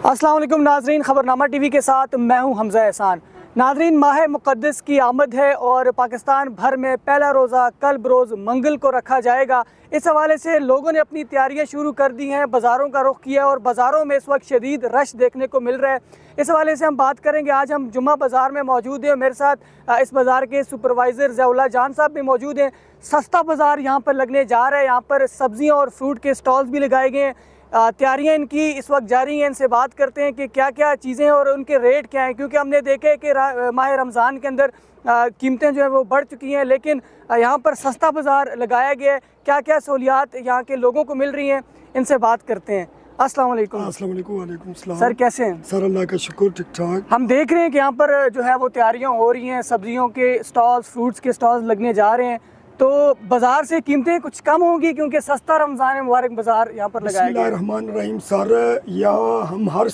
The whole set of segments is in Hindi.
अस्सलाम वालेकुम नाजरीन, खबरनामा टीवी के साथ मैं हूं हमजा एहसान। नाजरीन, माह मुक़द्दस की आमद है और पाकिस्तान भर में पहला रोज़ा कल बरोज़ मंगल को रखा जाएगा। इस हवाले से लोगों ने अपनी तैयारियां शुरू कर दी हैं, बाज़ारों का रुख किया और बाज़ारों में इस वक्त शदीद रश देखने को मिल रहा है। इस हवाले से हम बात करेंगे। आज हम जुम्मा बाज़ार में मौजूद हैं। मेरे साथ इस बाज़ार के सुपरवाइज़र ज़ियाउल्लाह जान साहब भी मौजूद हैं। सस्ता बाज़ार यहाँ पर लगने जा रहा है। यहाँ पर सब्ज़ियाँ और फ्रूट के स्टॉल्स भी लगाए गए हैं। तैयारियां इनकी इस वक्त जारी हैं। इनसे बात करते हैं कि क्या क्या चीज़ें हैं और उनके रेट क्या हैं, क्योंकि हमने देखा है कि माह रमज़ान के अंदर कीमतें जो है वो बढ़ चुकी हैं, लेकिन यहाँ पर सस्ता बाज़ार लगाया गया है। क्या क्या सहूलियात यहाँ के लोगों को मिल रही हैं, इनसे बात करते हैं। अस्सलाम वालेकुम। अस्सलाम वालेकुम। वालेकुम सलाम। सर कैसे हैं? सर अल्लाह का शुक्र, ठीक ठाक। हम देख रहे हैं कि यहाँ पर जो है वो तैयारियाँ हो रही हैं, सब्जियों के स्टॉल्स, फ्रूट्स के स्टॉल्स लगने जा रहे हैं, तो बाज़ार से कीमतें कुछ कम होंगी क्योंकि सस्ता रमज़ान मुबारक बाज़ार यहाँ पर लगाया गया है। बिस्मिल्लाहिर्रहमानिर्रहीम। सर यहाँ हम हर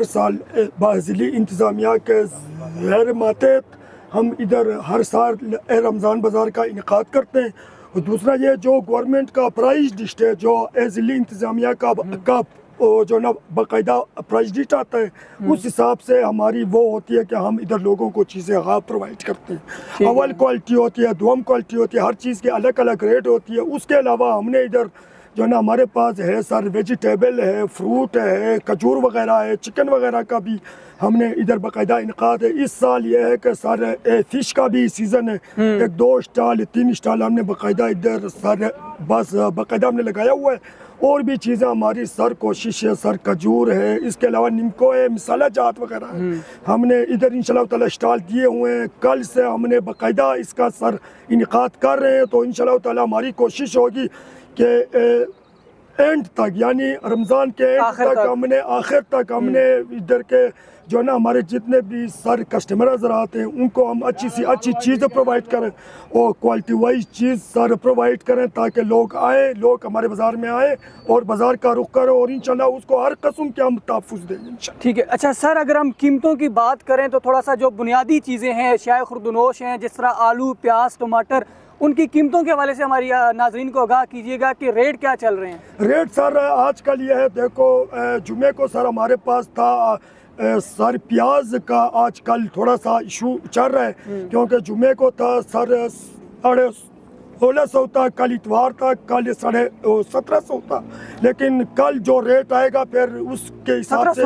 साल बाज़िली इंतज़ामिया के ज़ेर मातहत हम इधर हर साल रमज़ान बाज़ार का इनेकाद करते हैं। और दूसरा ये जो गवर्नमेंट का प्राइस लिस्ट है, जो ज़िली इंतज़ामिया का जो ना बाकायदा प्राइस लिस्ट आता है, उस हिसाब से हमारी वो होती है कि हम इधर लोगों को चीज़ें प्रोवाइड करते हैं। अव्वल क्वालिटी होती है, दुम क्वालिटी होती है, हर चीज़ के अलग अलग रेट होती है। उसके अलावा हमने इधर जो ना हमारे पास है सर वेजिटेबल है, फ्रूट है, खजूर वगैरह है, चिकन वगैरह का भी हमने इधर बाकायदा इनकाद है। इस साल ये है कि सर फ़िश का भी सीज़न है। 1-2 स्टॉल 3 स्टॉल हमने बाकायदा इधर सर बस बाकायदा हमने लगाया हुआ है। और भी चीज़ें हमारी सर कोशिश है, सर खजूर है, इसके अलावा निम्को है, मसाला जात वगैरह है। हमने इधर इंशाल्लाह ताला स्टॉल दिए हुए हैं। कल से हमने बाकायदा इसका सर इनकाद कर रहे हैं। तो इंशाल्लाह ताला हमारी कोशिश होगी कि एंड तक, यानी रमज़ान के एंड आखिर तक हमने इधर के जो ना हमारे जितने भी सर कस्टमर नजर आते हैं उनको हम अच्छी सी अच्छी चीज़ें प्रोवाइड करें और क्वालिटी वाइज चीज़ सर प्रोवाइड करें, ताकि लोग आए, लोग हमारे बाज़ार में आए और बाज़ार का रुख करें और इंशाल्लाह उसको हर किस्म के हम तहफ़्फ़ुज़ देंगे। ठीक है। अच्छा सर, अगर हम कीमतों की बात करें तो थोड़ा सा जो बुनियादी चीज़ें हैं, अशियाए खुर्दनोश हैं, जिस तरह आलू, प्याज, टमाटर, उनकी कीमतों के हवाले से हमारी नाजरीन को आगाह कीजिएगा कि रेट क्या चल रहे हैं। रेट सर आजकल ये है, देखो जुमे को सर हमारे पास था सर प्याज का आजकल थोड़ा सा इशू चल रहा है, क्योंकि जुमे को था सर 1650 था, कल इतवार था, कल 1750 था, लेकिन कल जो रेट आएगा फिर उसके हिसाब से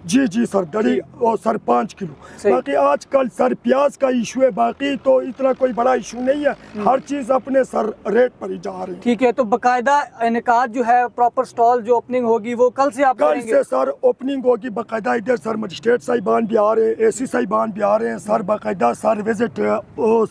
जी सर दड़ी और सर 5 किलो। बाकी आजकल सर प्याज का इशू है, बाकी तो इतना कोई बड़ा इशू नहीं है, हर चीज़ अपने सर रेट पर ही जा रही है। ठीक है, तो बाकायदा इनेकाद जो है, प्रॉपर स्टॉल जो ओपनिंग होगी वो कल से आप कल से सर ओपनिंग होगी बाकायदा। इधर सर मजिस्ट्रेट साहिबान भी आ रहे हैं, AC साहिबान भी आ रहे हैं सर, बाकायदा सर विजिट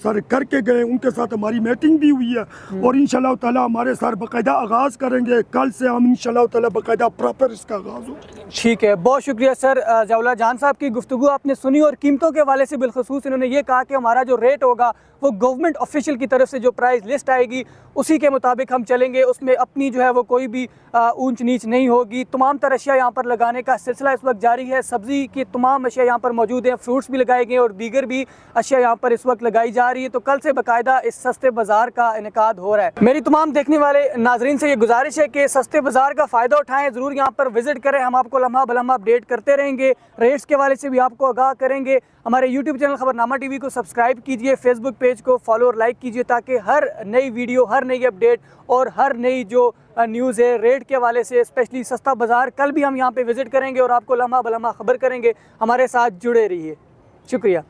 सर करके गए, उनके साथ हमारी मीटिंग भी हुई है और इंशाल्लाह ताला हमारे सर बाकायदा आगाज़ करेंगे। कल से हम इंशाल्लाह ताला बाकायदा प्रॉपर इसका आगाज़ हो। ठीक है, बहुत शुक्रिया सर ज़ियाउल्लाह जान साहब की गुफ्तगू आपने सुनी और कीमतों के हवाले से बिलखसूस इन्होंने ये कहा कि हमारा जो रेट होगा वो गवर्नमेंट ऑफिशियल की तरफ से जो प्राइस लिस्ट आएगी उसी के मुताबिक हम चलेंगे, उसमें अपनी जो है वो कोई भी ऊंच नीच नहीं होगी। तमाम तरह अशिया यहाँ पर लगाने का सिलसिला इस वक्त जारी है। सब्ज़ी की तमाम अशिया यहाँ पर मौजूद हैं, फ्रूट्स भी लगाए गए और दीगर भी अशिया यहाँ पर इस वक्त लगाई जा रही है। तो कल से बाकायदा इस सस्ते बाज़ार का इनेकाद हो रहा है। मेरी तमाम देखने वाले नाजरीन से ये गुजारिश है कि सस्ते बाज़ार का फ़ायदा उठाएँ, ज़रूर यहाँ पर विज़िट करें। हम आपको लम्हा बलम्हा अपडेट करते रहेंगे, रेट्स के हवाले से भी आपको आगाह करेंगे। हमारे YouTube चैनल खबरनामा TV को सब्सक्राइब कीजिए, फेसबुक पेज को फॉलो और लाइक कीजिए, ताकि हर नई वीडियो, हर नई अपडेट और हर नई जो न्यूज़ है रेट के हवाले से, स्पेशली सस्ता बाज़ार, कल भी हम यहाँ पे विज़िट करेंगे और आपको लम्हा बलम्हा खबर करेंगे। हमारे साथ जुड़े रहिए। शुक्रिया।